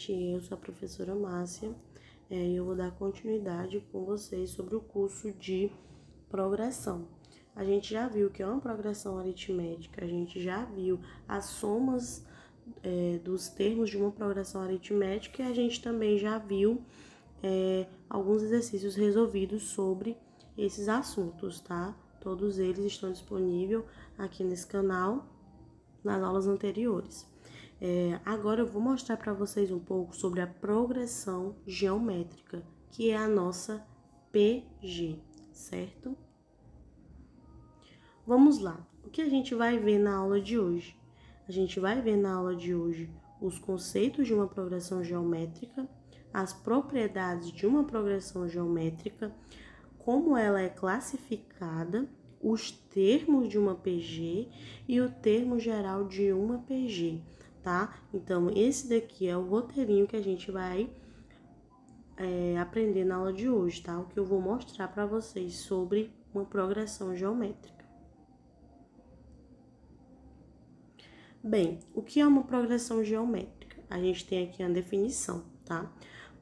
gente, eu sou a professora Márcia e eu vou dar continuidade com vocês sobre o curso de progressão. A gente já viu que é uma progressão aritmética, a gente já viu as somas dos termos de uma progressão aritmética e a gente também já viu alguns exercícios resolvidos sobre esses assuntos, tá? Todos eles estão disponíveis aqui nesse canal, nas aulas anteriores. Agora eu vou mostrar para vocês um pouco sobre a progressão geométrica, que é a nossa PG, certo? Vamos lá. O que a gente vai ver na aula de hoje? A gente vai ver na aula de hoje os conceitos de uma progressão geométrica, as propriedades de uma progressão geométrica, como ela é classificada, os termos de uma PG e o termo geral de uma PG, tá? Então, esse daqui é o roteirinho que a gente vai aprender na aula de hoje, tá? O que eu vou mostrar para vocês sobre uma progressão geométrica. Bem, o que é uma progressão geométrica? A gente tem aqui a definição, tá?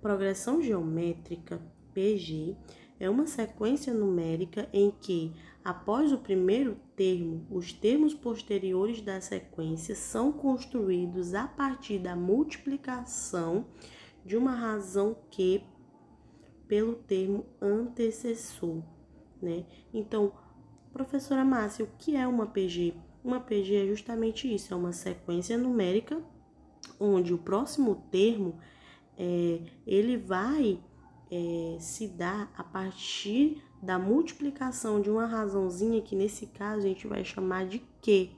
Progressão geométrica, PG, é uma sequência numérica em que, após o primeiro termo, os termos posteriores da sequência são construídos a partir da multiplicação de uma razão Q pelo termo antecessor, né? Então, professora Márcia, o que é uma PG? Uma PG é justamente isso, é uma sequência numérica onde o próximo termo ele vai se dar a partir da multiplicação de uma razãozinha que nesse caso a gente vai chamar de Q,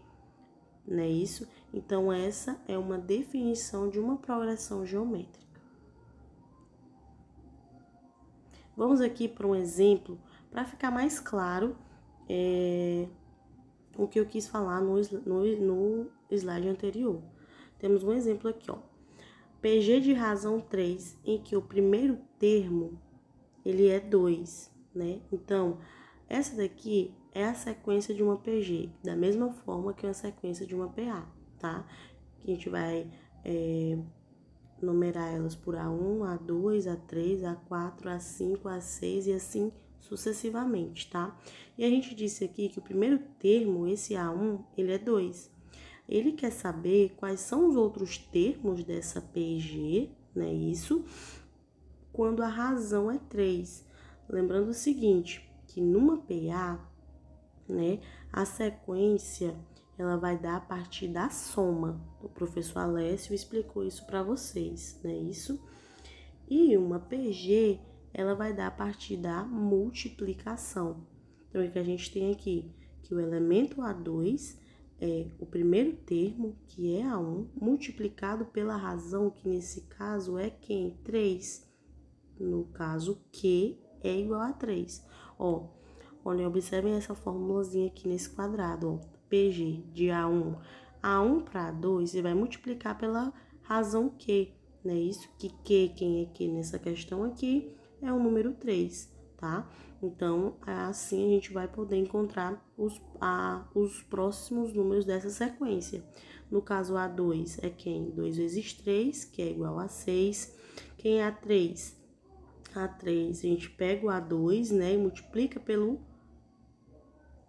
não é isso? Então essa é uma definição de uma progressão geométrica. Vamos aqui para um exemplo para ficar mais claro o que eu quis falar no slide anterior. Temos um exemplo aqui, ó. PG de razão 3, em que o primeiro termo, ele é 2, né? Então, essa daqui é a sequência de uma PG, da mesma forma que uma sequência de uma PA, tá? Que a gente vai numerar elas por A1, A2, A3, A4, A5, A6 e assim sucessivamente, tá? E a gente disse aqui que o primeiro termo, esse A1, ele é 2. Ele quer saber quais são os outros termos dessa PG, né? Isso, quando a razão é 3. Lembrando o seguinte, que numa PA, né, a sequência, ela vai dar a partir da soma. O professor Alessio explicou isso para vocês, né? Isso. E uma PG, ela vai dar a partir da multiplicação. Então, o que a gente tem aqui? Que o elemento A2 é o primeiro termo, que é A1, multiplicado pela razão, que nesse caso é quem? 3. No caso, Q é igual a 3. Ó, olhem, observem essa formulazinha aqui nesse quadrado, ó. PG de A1 para A2, você vai multiplicar pela razão Q, né? Isso que Q, quem é Q nessa questão aqui, é o número 3, tá? Então, assim a gente vai poder encontrar os próximos números dessa sequência. No caso, A2 é quem? 2 vezes 3, que é igual a 6. Quem é A3? A3, a gente pega o A2, né, e multiplica pelo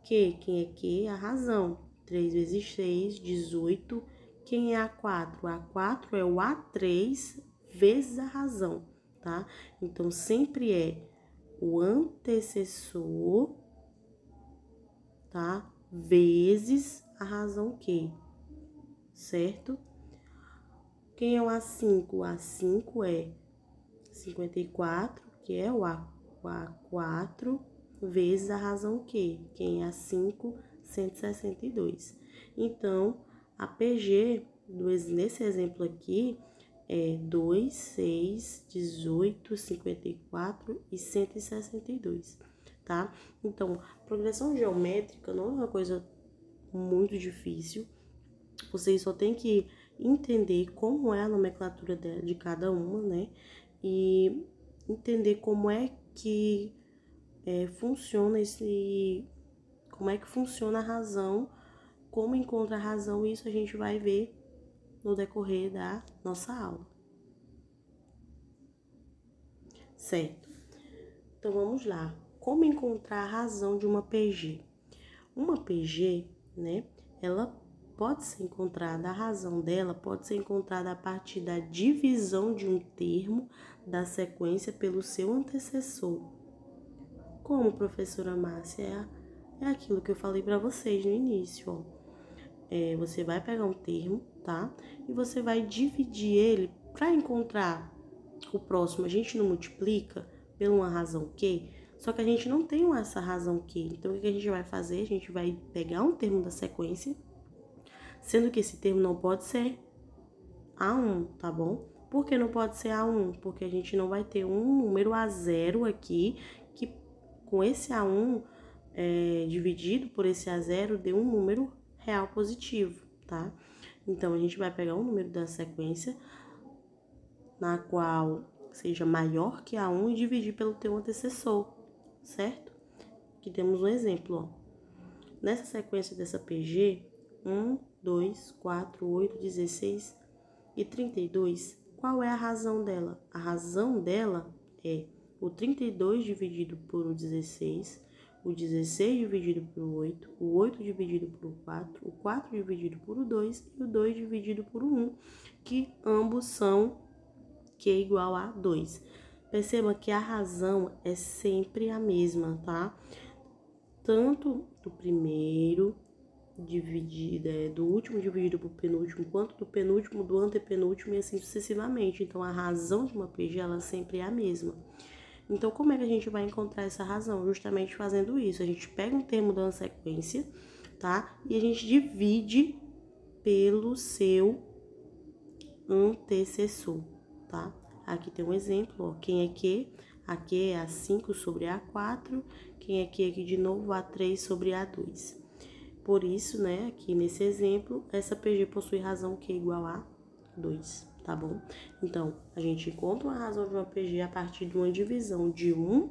Q. Quem é Q? A razão. 3 vezes 6, 18. Quem é A4? A4 é o A3 vezes a razão, tá? Então, sempre é o antecessor, tá? Vezes a razão Q, certo? Quem é o A5? O A5 é 54, que é o A4, vezes a razão Q. Quem é A5? 162. Então, a PG, nesse exemplo aqui, é 2, 6, 18, 54 e 162, tá? Então, progressão geométrica não é uma coisa muito difícil. Vocês só tem que entender como é a nomenclatura de cada uma, né? E entender como é que funciona como é que funciona a razão, como encontra a razão, isso a gente vai ver no decorrer da nossa aula. certo? Então, vamos lá. Como encontrar a razão de uma PG? Uma PG, né, ela pode ser encontrada, a razão dela pode ser encontrada a partir da divisão de um termo da sequência pelo seu antecessor. Como, professora Márcia? É aquilo que eu falei para vocês no início, ó. Você vai pegar um termo, tá? E você vai dividir ele para encontrar o próximo. A gente não multiplica por uma razão Q, só que a gente não tem essa razão Q. Então, o que a gente vai fazer? A gente vai pegar um termo da sequência, sendo que esse termo não pode ser A1, tá bom? Por que não pode ser A1? Porque a gente não vai ter um número A0 aqui, que com esse A1 dividido por esse A0 dê um número real positivo, tá? Então, a gente vai pegar um número da sequência, na qual seja maior que A1 e dividir pelo teu antecessor, certo? Aqui temos um exemplo, ó. Nessa sequência dessa PG, 1, 2, 4, 8, 16 e 32, qual é a razão dela? A razão dela é o 32 dividido por 16, o 16 dividido por 8, o 8 dividido por 4, o 4 dividido por 2 e o 2 dividido por 1, que ambos são Q igual a 2. Perceba que a razão é sempre a mesma, tá? Tanto do primeiro dividido, do último dividido por penúltimo, quanto do penúltimo, do antepenúltimo e assim sucessivamente. Então, a razão de uma PG, ela sempre é a mesma. Então, como é que a gente vai encontrar essa razão? Justamente fazendo isso. A gente pega um termo da sequência, tá? E a gente divide pelo seu antecessor, tá? Aqui tem um exemplo, ó. Quem é Q? A Q é A5 sobre A4. Quem é Q aqui de novo? A3 sobre A2. Por isso, né, aqui nesse exemplo, essa PG possui razão Q igual a 2, tá bom? Então, a gente encontra uma razão de uma PG a partir de uma divisão de um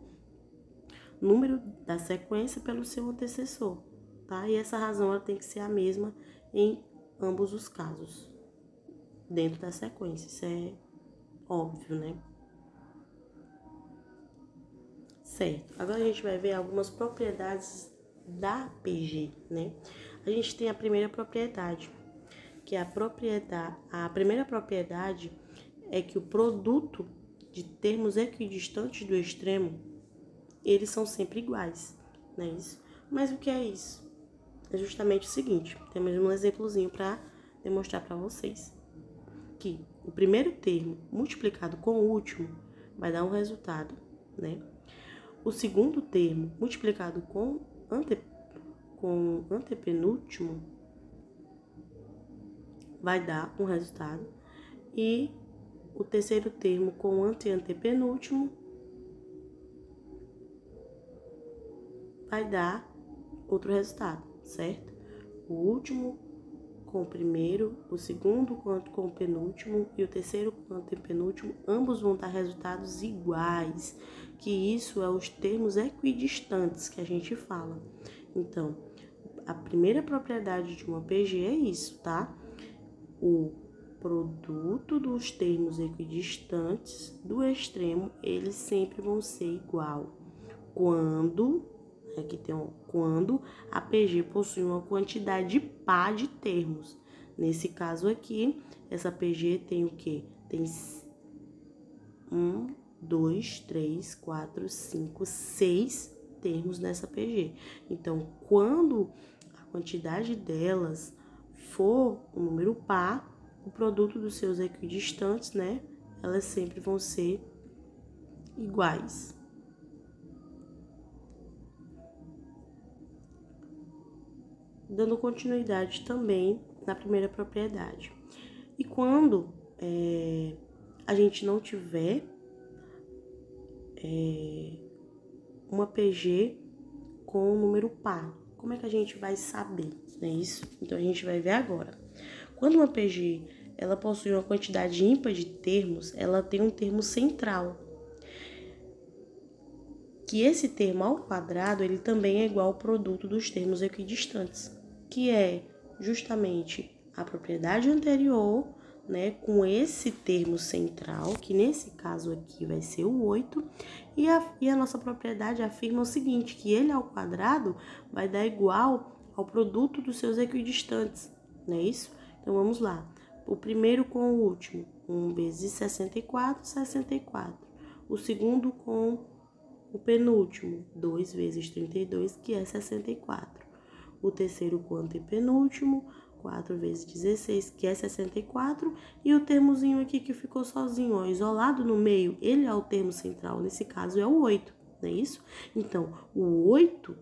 número da sequência pelo seu antecessor, tá? E essa razão ela tem que ser a mesma em ambos os casos, dentro da sequência. Isso é óbvio, né? Certo. Agora a gente vai ver algumas propriedades da PG, né? A gente tem a primeira propriedade, que é a primeira propriedade é que o produto de termos equidistantes do extremo, eles são sempre iguais, não é isso? Mas o que é isso? É justamente o seguinte, temos um exemplozinho para demonstrar para vocês, que o primeiro termo multiplicado com o último vai dar um resultado, né? O segundo termo multiplicado com antepenúltimo vai dar um resultado. E o terceiro termo com antepenúltimo vai dar outro resultado, certo? O último com o primeiro, o segundo com o penúltimo e o terceiro com o antepenúltimo, ambos vão dar resultados iguais, que isso é os termos equidistantes que a gente fala. Então, a primeira propriedade de uma PG é isso, tá? O produto dos termos equidistantes do extremo, eles sempre vão ser igual. Quando a PG possui uma quantidade par de termos. Nesse caso aqui, essa PG tem o quê? Tem 1, 2, 3, 4, 5, 6 termos nessa PG. Então, quando a quantidade delas for um número par, o produto dos seus equidistantes, né? Elas sempre vão ser iguais. Dando continuidade também na primeira propriedade. E quando a gente não tiver uma PG com um número par, como é que a gente vai saber, não é isso? Então, a gente vai ver agora. Quando uma PG ela possui uma quantidade ímpar de termos, ela tem um termo central, que esse termo ao quadrado ele também é igual ao produto dos termos equidistantes, que é justamente a propriedade anterior né, com esse termo central, que nesse caso aqui vai ser o 8, e a nossa propriedade afirma o seguinte, que ele ao quadrado vai dar igual ao produto dos seus equidistantes, não é isso? Então, vamos lá. O primeiro com o último, 1 vezes 64, 64. O segundo com o penúltimo, 2 vezes 32, que é 64. O terceiro com o antepenúltimo, 4 vezes 16, que é 64. E o termozinho aqui que ficou sozinho, ó, isolado no meio, ele é o termo central. Nesse caso é o 8, não é isso? Então, o 8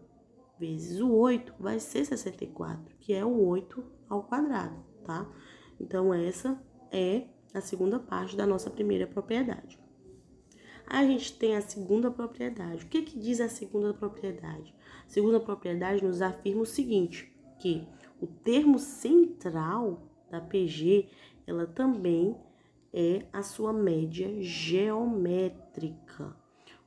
vezes o 8 vai ser 64, que é o 8 ao quadrado, tá? Então, essa é a segunda parte da nossa primeira propriedade. Aí a gente tem a segunda propriedade. O que diz a segunda propriedade? A segunda propriedade nos afirma o seguinte, que o termo central da PG, ela também é a sua média geométrica.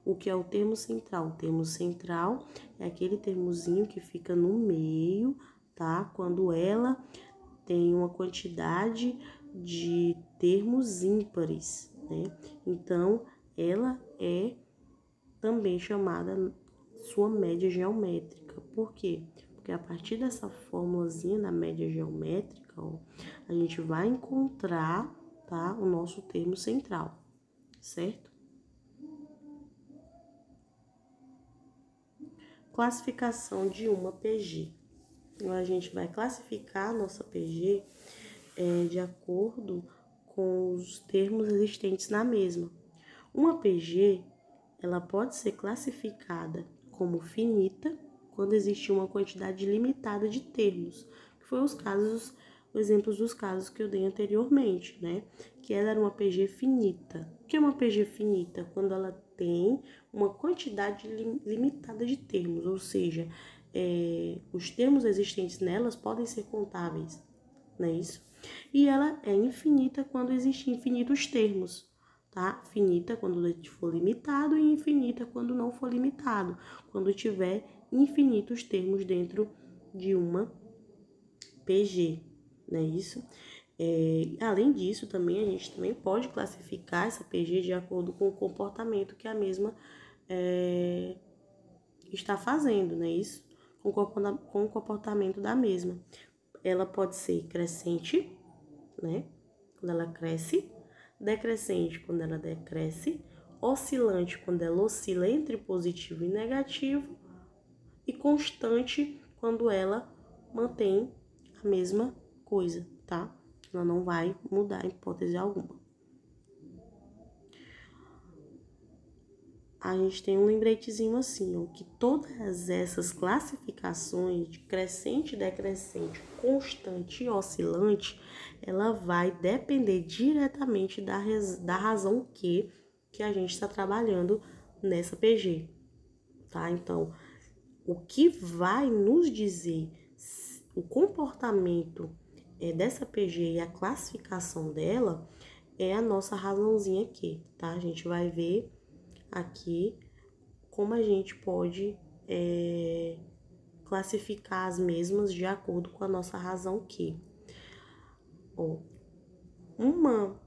O que é o termo central? O termo central é aquele termozinho que fica no meio, tá? Quando ela tem uma quantidade de termos ímpares, né? Então, ela é também chamada sua média geométrica. Por quê? Porque a partir dessa formulazinha da média geométrica, ó, a gente vai encontrar, tá, o nosso termo central, certo? Classificação de uma PG. Então, a gente vai classificar a nossa PG de acordo com os termos existentes na mesma. Uma PG, ela pode ser classificada como finita quando existe uma quantidade limitada de termos, que foi os exemplos dos casos que eu dei anteriormente, né? Que ela era uma PG finita. O que é uma PG finita? Quando ela tem uma quantidade limitada de termos, ou seja, os termos existentes nelas podem ser contáveis, não é isso? E ela é infinita quando existem infinitos termos, tá? Finita quando for limitado e infinita quando não for limitado, quando tiver infinitos termos dentro de uma PG, não é isso? Além disso, também a gente também pode classificar essa PG de acordo com o comportamento que a mesma está fazendo, não é isso? Com o comportamento da mesma. Ela pode ser crescente, né? Quando ela cresce, decrescente quando ela decresce, oscilante quando ela oscila entre positivo e negativo, e constante quando ela mantém a mesma coisa, tá? Ela não vai mudar em hipótese alguma. A gente tem um lembretezinho assim, ó, que todas essas classificações de crescente, decrescente, constante e oscilante, ela vai depender diretamente da razão que a gente está trabalhando nessa PG, tá? Então, o que vai nos dizer o comportamento dessa PG e a classificação dela é a nossa razãozinha aqui, tá? A gente vai ver aqui como a gente pode classificar as mesmas de acordo com a nossa razão que. Ó, uma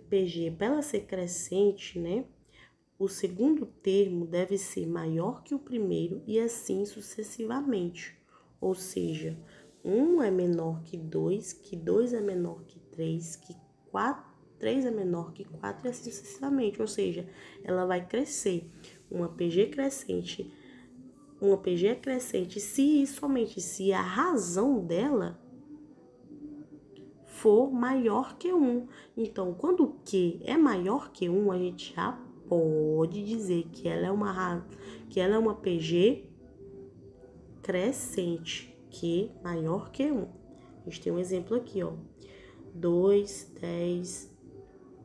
PG, para ela ser crescente, né? O segundo termo deve ser maior que o primeiro e assim sucessivamente. Ou seja, 1 é menor que 2 é menor que 3, que 3 é menor que 4 e assim sucessivamente. Ou seja, ela vai crescer. Uma PG é crescente se e somente se a razão dela for maior que 1. Então, quando o Q é maior que 1, a gente já pode dizer que ela é uma PG crescente, Q maior que 1. A gente tem um exemplo aqui, ó. 2, 10,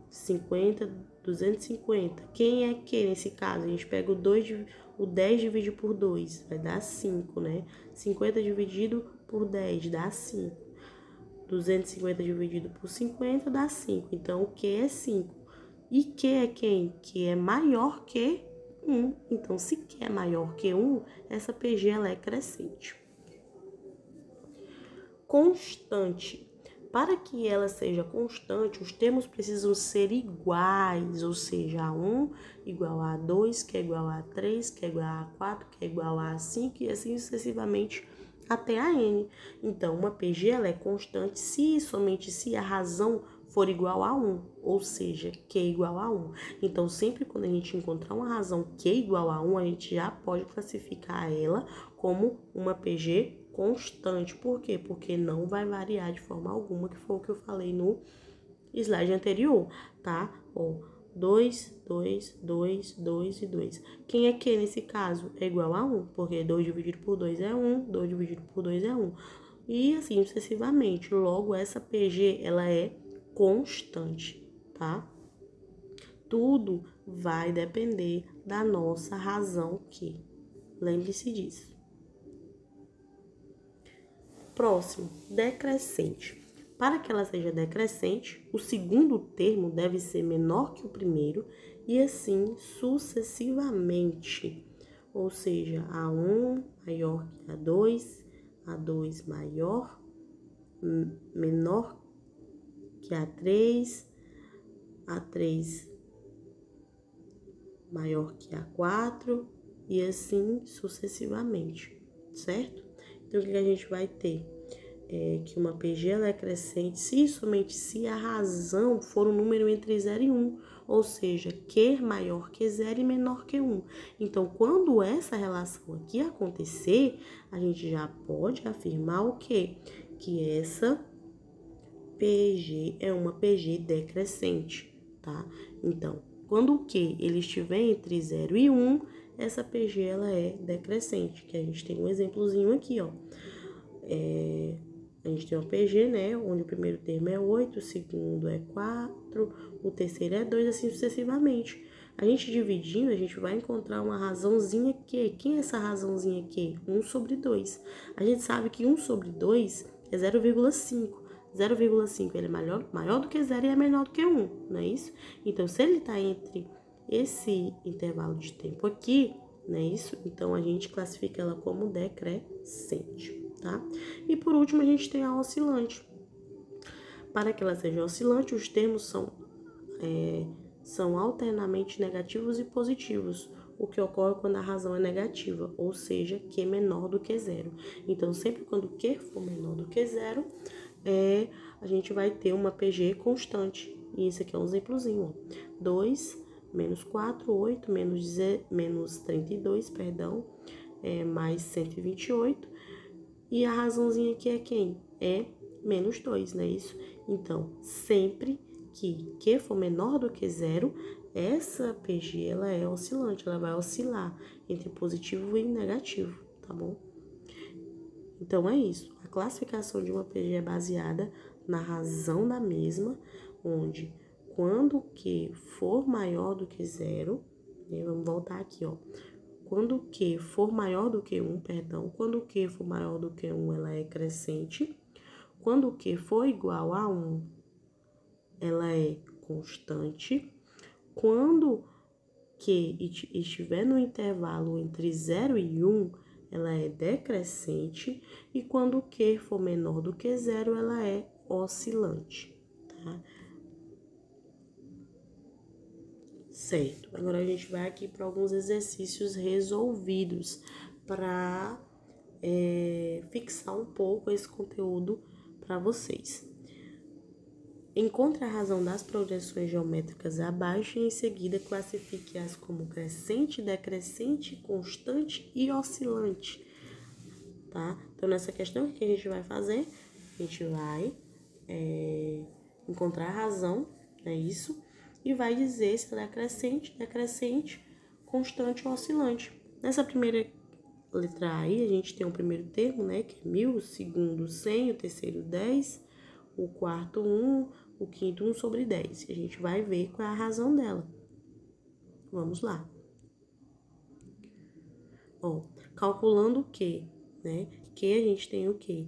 50, 250. Quem é Q nesse caso? A gente pega o 10 dividido por 2, vai dar 5, né? 50 dividido por 10 dá 5. 250 dividido por 50 dá 5. Então, o Q é 5. E Q é quem? Q é maior que 1. Então, se Q é maior que 1, essa PG ela é crescente. Constante. Para que ela seja constante, os termos precisam ser iguais, ou seja, A1 igual a A2, que é igual a A3, que é igual a A4, que é igual a A5 e assim sucessivamente até a N. Então, uma PG ela é constante se e somente se a razão for igual a 1, ou seja, Q igual a 1. Então, sempre quando a gente encontrar uma razão Q igual a 1, a gente já pode classificar ela como uma PG constante. Por quê? Porque não vai variar de forma alguma, que foi o que eu falei no slide anterior, tá? Ó, 2, 2, 2, 2 e 2. Quem é Q nesse caso? É igual a 1, porque 2 dividido por 2 é 1, 2 dividido por 2 é 1. E assim sucessivamente. Logo, essa PG, ela é constante, tá? Tudo vai depender da nossa razão Q. Lembre-se disso. Próximo, decrescente. Para que ela seja decrescente, o segundo termo deve ser menor que o primeiro e assim sucessivamente. Ou seja, A1 maior que A2, A2 maior, menor que A3, A3 maior que A4 e assim sucessivamente, certo? Então, o que a gente vai ter? Que uma PG ela é crescente se e somente se a razão for um número entre 0 e 1, ou seja, Q maior que 0 e menor que 1. Então, quando essa relação aqui acontecer, a gente já pode afirmar o quê? Que essa PG é uma PG decrescente, tá? Então, quando o Q ele estiver entre 0 e 1, essa PG ela é decrescente, que a gente tem um exemplozinho aqui, ó. A gente tem uma PG, né, onde o primeiro termo é 8, o segundo é 4, o terceiro é 2, assim sucessivamente. A gente dividindo, a gente vai encontrar uma razãozinha Q. Quem é essa razãozinha Q? 1 sobre 2. A gente sabe que 1 sobre 2 é 0,5. 0,5 ele é maior do que 0 e é menor do que 1, não é isso? Então, se ele está entre esse intervalo de tempo aqui, não é isso? Então, a gente classifica ela como decrescente, tá? E por último, a gente tem a oscilante. Para que ela seja oscilante, os termos são alternamente negativos e positivos, o que ocorre quando a razão é negativa, ou seja, Q menor do que 0. Então, sempre quando Q for menor do que 0, a gente vai ter uma PG constante. E esse aqui é um exemplozinho, ó. 2 menos 4, 8, menos 32, perdão, mais 128. E a razãozinha aqui é quem? É menos 2, não é isso? Então, sempre que Q for menor do que 0, essa PG ela é oscilante, ela vai oscilar entre positivo e negativo, tá bom? Então, é isso. A classificação de uma PG é baseada na razão da mesma, onde quando Q for maior do que 0, né, vamos voltar aqui, ó. Quando Q for maior do que 1, quando Q for maior do que 1, ela é crescente. Quando Q for igual a 1, ela é constante. Quando Q estiver no intervalo entre 0 e 1, ela é decrescente. E quando Q for menor do que 0, ela é oscilante, tá? Certo, agora a gente vai aqui para alguns exercícios resolvidos para fixar um pouco esse conteúdo para vocês. Encontre a razão das progressões geométricas abaixo e em seguida classifique-as como crescente, decrescente, constante e oscilante, tá? Então, nessa questão, o que a gente vai fazer? A gente vai encontrar a razão, é isso? E vai dizer se ela é crescente, decrescente, constante ou oscilante. Nessa primeira letra A aí, a gente tem o primeiro termo, né, que é 1000, o segundo 100, o terceiro 10, o quarto 1, o quinto 1 sobre 10. E a gente vai ver qual é a razão dela. Vamos lá. Ó, calculando o Q, né? Q a gente tem o quê?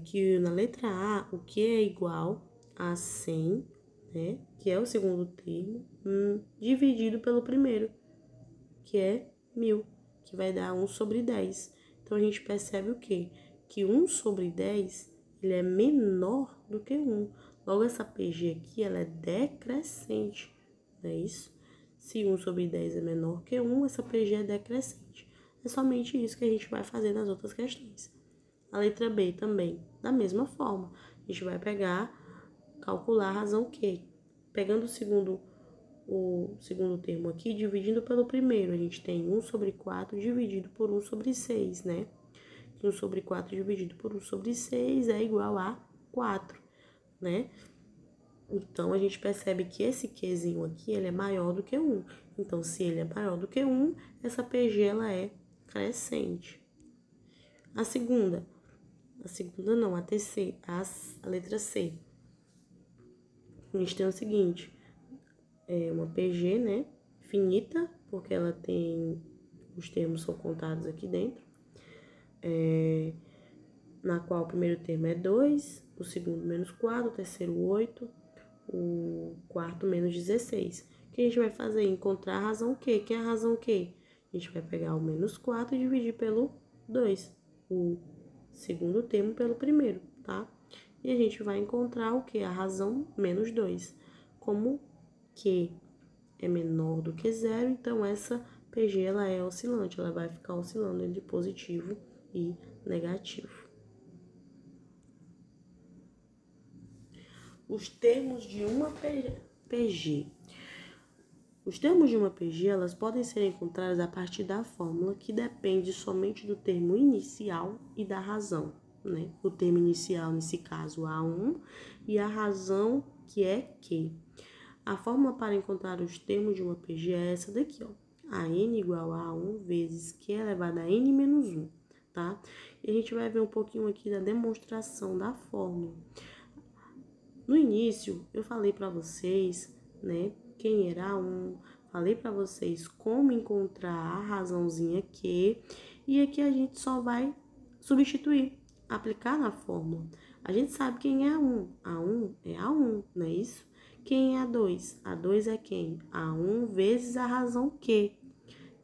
Que na letra A, o Q é igual a 100, né? Que é o segundo termo, dividido pelo primeiro, que é 1000, que vai dar 1 sobre 10. Então, a gente percebe o quê? Que 1 sobre 10 ele é menor do que 1. Logo, essa PG aqui, ela é decrescente, não é isso? Se 1 sobre 10 é menor que 1, essa PG é decrescente. É somente isso que a gente vai fazer nas outras questões. A letra B também, da mesma forma. A gente vai calcular a razão Q. Pegando o segundo termo aqui, dividindo pelo primeiro, a gente tem 1 sobre 4 dividido por 1 sobre 6, né? 1 sobre 4 dividido por 1 sobre 6 é igual a 4, né? Então, a gente percebe que esse Qzinho aqui, ele é maior do que 1. Então, se ele é maior do que 1, essa PG, ela é crescente. A letra C. A gente tem o seguinte, é uma PG, né, finita, porque ela tem, os termos são contados aqui dentro, na qual o primeiro termo é 2, o segundo menos 4, o terceiro 8, o quarto menos 16. O que a gente vai fazer? Encontrar a razão Q. Que é a razão Q? A gente vai pegar o menos 4 e dividir pelo 2, o segundo termo pelo primeiro, tá? E a gente vai encontrar o que? A razão menos 2. Como Q é menor do que 0, então essa PG ela é oscilante, ela vai ficar oscilando entre positivo e negativo. Os termos de uma PG. Os termos de uma PG, elas podem ser encontrados a partir da fórmula que depende somente do termo inicial e da razão, né? O termo inicial, nesse caso, A1, e a razão, que é Q. A fórmula para encontrar os termos de uma PG é essa daqui, ó. AN igual a A1 vezes Q elevado a N menos 1, tá? E a gente vai ver um pouquinho aqui da demonstração da fórmula. No início, eu falei para vocês, né, quem era A1, falei para vocês como encontrar a razãozinha Q, e aqui a gente só vai substituir, aplicar na fórmula. A gente sabe quem é A1. A1 é A1, não é isso? Quem é A2? A2 é quem? A1 vezes a razão Q.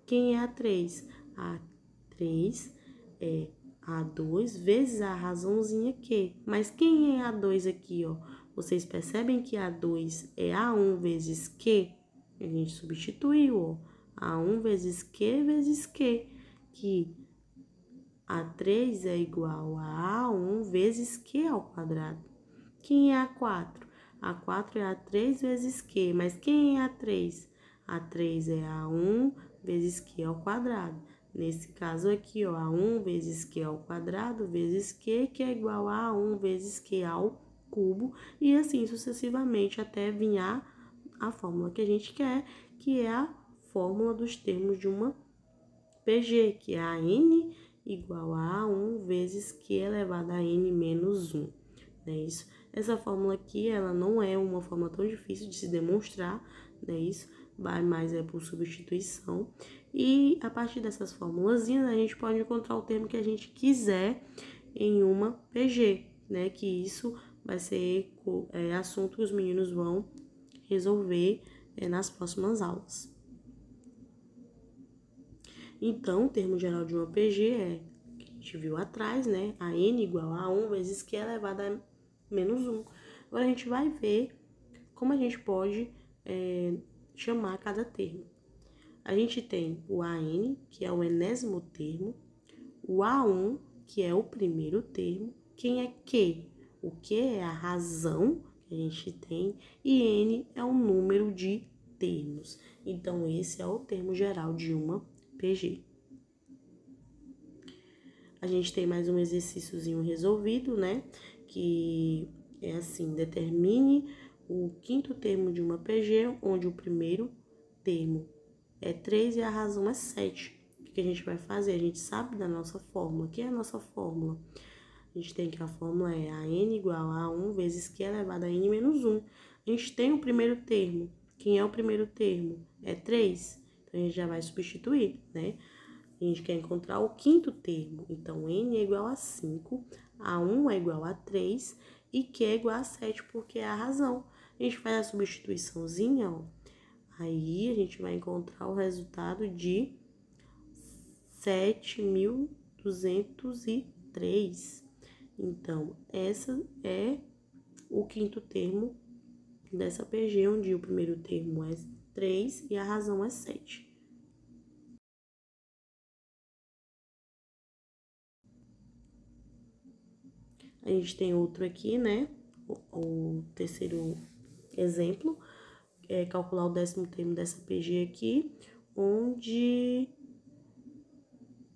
Quem é A3? A3 é A2 vezes a razãozinha Q. Mas quem é A2 aqui, ó? Vocês percebem que A2 é A1 vezes Q? A gente substituiu, ó. A1 vezes Q vezes Q, que A3 é igual a A1 vezes Q ao quadrado. Quem é A4? A4 é A3 vezes Q, mas quem é A3? A3 é A1 vezes Q ao quadrado. Nesse caso aqui, ó, A1 vezes Q ao quadrado vezes Q, que é igual a A1 vezes Q ao cubo, e assim sucessivamente até vir a fórmula que a gente quer, que é a fórmula dos termos de uma PG, que é a N igual a A1 vezes Q elevado a N menos 1, não é isso? Essa fórmula aqui, ela não é uma fórmula tão difícil de se demonstrar, não é isso? Mas é por substituição. E a partir dessas formulazinhas, a gente pode encontrar o termo que a gente quiser em uma PG, né? Que isso vai ser assunto que os meninos vão resolver nas próximas aulas. Então, o termo geral de uma PG é, que a gente viu atrás, né? A N igual a 1 vezes Q elevado a menos 1. Agora, a gente vai ver como a gente pode chamar cada termo. A gente tem o AN, que é o enésimo termo, o A1, que é o primeiro termo. Quem é Q? O Q é a razão que a gente tem e N é o número de termos. Então, esse é o termo geral de uma PG. A gente tem mais um exercíciozinho resolvido, né? Que é assim, determine o quinto termo de uma PG, onde o primeiro termo é 3 e a razão é 7. O que a gente vai fazer? A gente sabe da nossa fórmula. O que é a nossa fórmula? A gente tem que a fórmula é a N igual a 1 vezes Q elevado a N menos 1. A gente tem o primeiro termo. Quem é o primeiro termo? É 3. Então, a gente já vai substituir, né? A gente quer encontrar o quinto termo. Então, N é igual a 5, A1 é igual a 3 e Q é igual a 7, porque é a razão. A gente faz a substituiçãozinha, ó. Aí, a gente vai encontrar o resultado de 7.203. Então, essa é o quinto termo dessa PG, onde o primeiro termo é 3 e a razão é 7. A gente tem outro aqui, né? O terceiro exemplo é calcular o 10º termo dessa PG aqui, onde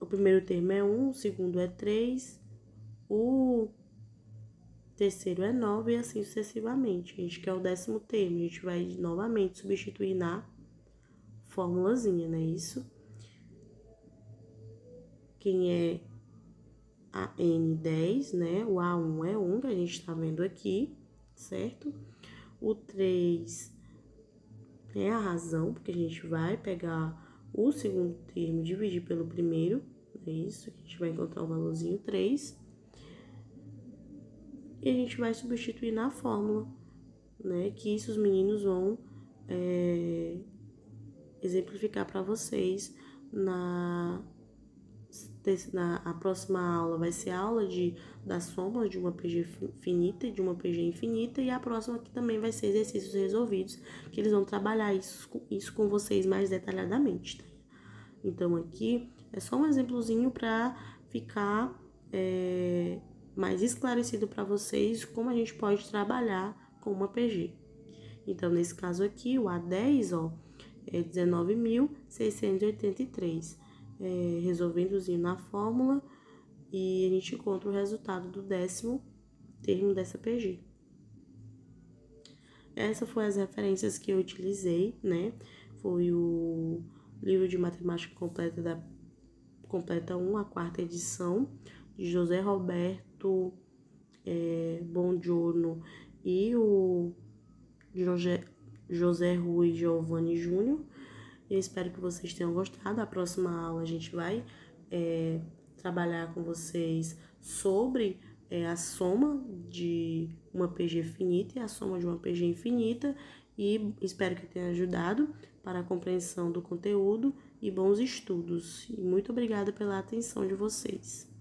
o primeiro termo é 1, o segundo é 3, o terceiro é 9 e assim sucessivamente. A gente quer o 10º termo, a gente vai novamente substituir na formulazinha, né? Isso. Quem é a N10, né? O A1 é 1, que a gente tá vendo aqui, certo? O 3 é a razão, porque a gente vai pegar o segundo termo e dividir pelo primeiro, é isso, a gente vai encontrar o valorzinho 3. E a gente vai substituir na fórmula, né, que isso os meninos vão exemplificar para vocês a próxima aula vai ser a aula das somas de uma PG finita e de uma PG infinita, e a próxima aqui também vai ser exercícios resolvidos, que eles vão trabalhar isso com vocês mais detalhadamente, tá? Então, aqui é só um exemplozinho para ficar mais esclarecido para vocês como a gente pode trabalhar com uma PG. Então, nesse caso aqui, o A10, ó, é 19.683. Resolvendozinho na fórmula, e a gente encontra o resultado do 10º termo dessa PG. Essas foram as referências que eu utilizei, né? Foi o livro de matemática completa 1, a 4ª edição, de José Roberto Bongiorno e o José Rui Giovanni Júnior. Eu espero que vocês tenham gostado. A próxima aula a gente vai trabalhar com vocês sobre a soma de uma PG finita e a soma de uma PG infinita, e espero que tenha ajudado para a compreensão do conteúdo e bons estudos. E muito obrigada pela atenção de vocês.